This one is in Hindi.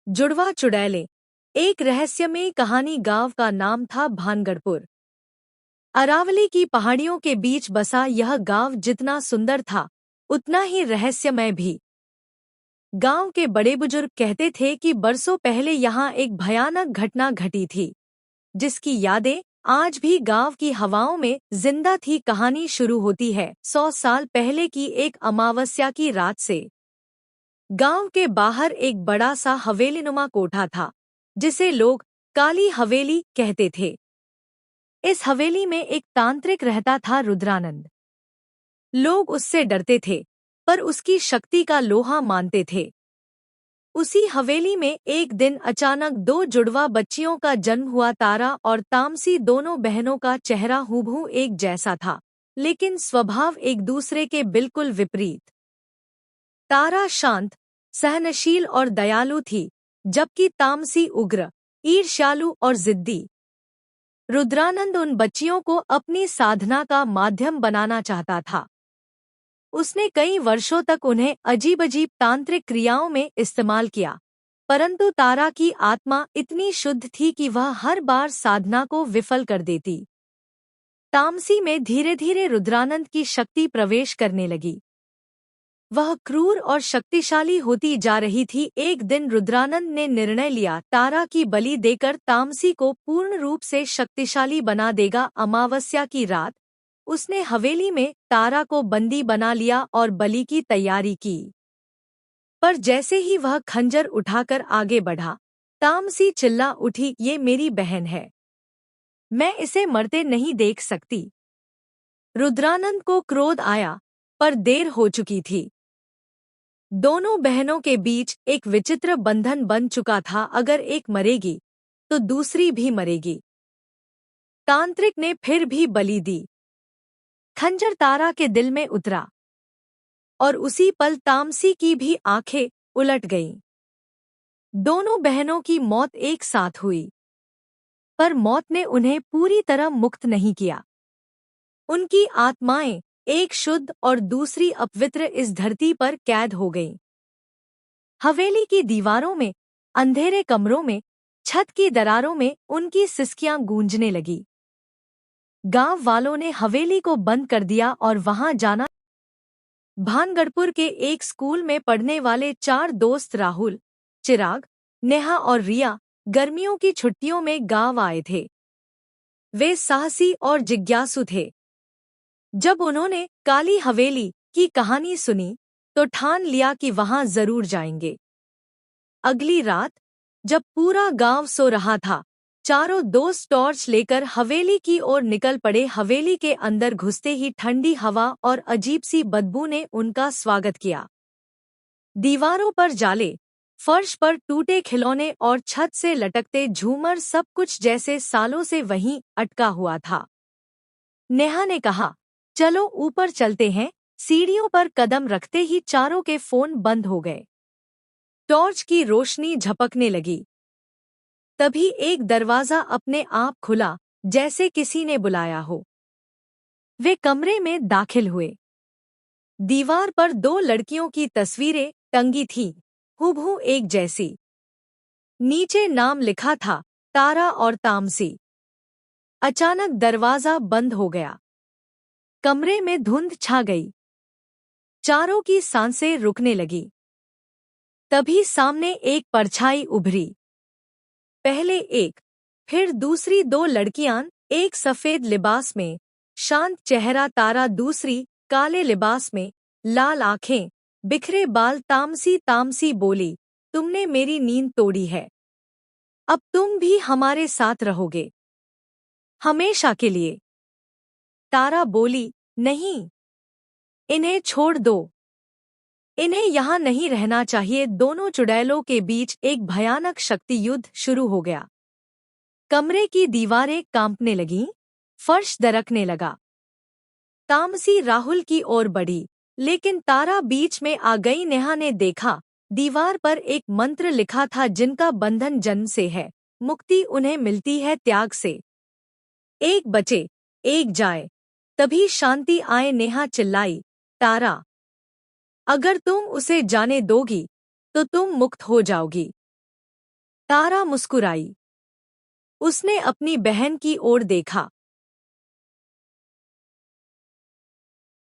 जुड़वा चुड़ैलें। एक रहस्यमयी कहानी। गांव का नाम था भानगढ़पुर। अरावली की पहाड़ियों के बीच बसा यह गांव जितना सुंदर था उतना ही रहस्यमय भी। गांव के बड़े बुजुर्ग कहते थे कि बरसों पहले यहाँ एक भयानक घटना घटी थी, जिसकी यादें आज भी गांव की हवाओं में जिंदा थी। कहानी शुरू होती है 100 साल पहले की एक अमावस्या की रात से। गांव के बाहर एक बड़ा सा हवेलीनुमा कोठा था, जिसे लोग काली हवेली कहते थे। इस हवेली में एक तांत्रिक रहता था, रुद्रानंद। लोग उससे डरते थे, पर उसकी शक्ति का लोहा मानते थे। उसी हवेली में एक दिन अचानक दो जुड़वा बच्चियों का जन्म हुआ। तारा और तामसी दोनों बहनों का चेहरा हूबहू एक जैसा था, लेकिन स्वभाव एक दूसरे के बिल्कुल विपरीत। तारा शांत, सहनशील और दयालु थी, जबकि तामसी उग्र, ईर्ष्यालु और जिद्दी। रुद्रानंद उन बच्चियों को अपनी साधना का माध्यम बनाना चाहता था। उसने कई वर्षों तक उन्हें अजीब-अजीब तांत्रिक क्रियाओं में इस्तेमाल किया, परंतु तारा की आत्मा इतनी शुद्ध थी कि वह हर बार साधना को विफल कर देती। तामसी में धीरे-धीरे रुद्रानंद की शक्ति प्रवेश करने लगी। वह क्रूर और शक्तिशाली होती जा रही थी। एक दिन रुद्रानंद ने निर्णय लिया, तारा की बलि देकर तामसी को पूर्ण रूप से शक्तिशाली बना देगा। अमावस्या की रात उसने हवेली में तारा को बंदी बना लिया और बलि की तैयारी की। पर जैसे ही वह खंजर उठाकर आगे बढ़ा, तामसी चिल्ला उठी, ये मेरी बहन है, मैं इसे मरते नहीं देख सकती। रुद्रानंद को क्रोध आया, पर देर हो चुकी थी। दोनों बहनों के बीच एक विचित्र बंधन बन चुका था। अगर एक मरेगी, तो दूसरी भी मरेगी। तांत्रिक ने फिर भी बलि दी। खंजर तारा के दिल में उतरा, और उसी पल तामसी की भी आंखें उलट गईं। दोनों बहनों की मौत एक साथ हुई, पर मौत ने उन्हें पूरी तरह मुक्त नहीं किया। उनकी आत्माएं, एक शुद्ध और दूसरी अपवित्र, इस धरती पर कैद हो गईं। हवेली की दीवारों में, अंधेरे कमरों में, छत की दरारों में उनकी सिसकियां गूंजने लगी। गांव वालों ने हवेली को बंद कर दिया और वहां जाना। भानगढ़पुर के एक स्कूल में पढ़ने वाले 4 दोस्त राहुल, चिराग, नेहा और रिया गर्मियों की छुट्टियों में गांव आए थे। वे साहसी और जिज्ञासु थे। जब उन्होंने काली हवेली की कहानी सुनी, तो ठान लिया कि वहां जरूर जाएंगे। अगली रात, जब पूरा गांव सो रहा था, चारों दोस्त टॉर्च लेकर हवेली की ओर निकल पड़े। हवेली के अंदर घुसते ही ठंडी हवा और अजीब सी बदबू ने उनका स्वागत किया। दीवारों पर जाले, फर्श पर टूटे खिलौने और छत से लटकते झूमर, सब कुछ जैसे सालों से वहीं अटका हुआ था। नेहा ने कहा, चलो ऊपर चलते हैं। सीढ़ियों पर कदम रखते ही चारों के फोन बंद हो गए। टॉर्च की रोशनी झपकने लगी। तभी एक दरवाजा अपने आप खुला, जैसे किसी ने बुलाया हो। वे कमरे में दाखिल हुए। दीवार पर 2 लड़कियों की तस्वीरें टंगी थीं, हूबहू एक जैसी। नीचे नाम लिखा था, तारा और तामसी। अचानक दरवाजा बंद हो गया। कमरे में धुंध छा गई। चारों की सांसें रुकने लगी। तभी सामने एक परछाई उभरी। पहले एक, फिर दूसरी 2 लड़कियां, एक सफेद लिबास में, शांत चेहरा तारा, दूसरी काले लिबास में, लाल आंखें, बिखरे बाल। तामसी बोली, तुमने मेरी नींद तोड़ी है। अब तुम भी हमारे साथ रहोगे, हमेशा के लिए। तारा बोली, नहीं, इन्हें छोड़ दो, इन्हें यहाँ नहीं रहना चाहिए। दोनों चुड़ैलों के बीच एक भयानक शक्ति युद्ध शुरू हो गया। कमरे की दीवारें कांपने लगीं, फर्श दरकने लगा। तामसी राहुल की ओर बढ़ी, लेकिन तारा बीच में आ गई। नेहा ने देखा, दीवार पर एक मंत्र लिखा था, जिनका बंधन जन्म से है, मुक्ति उन्हें मिलती है त्याग से। एक बचे, एक जाए, तभी शांति आए। नेहा चिल्लाई, तारा, अगर तुम उसे जाने दोगी, तो तुम मुक्त हो जाओगी। तारा मुस्कुराई। उसने अपनी बहन की ओर देखा।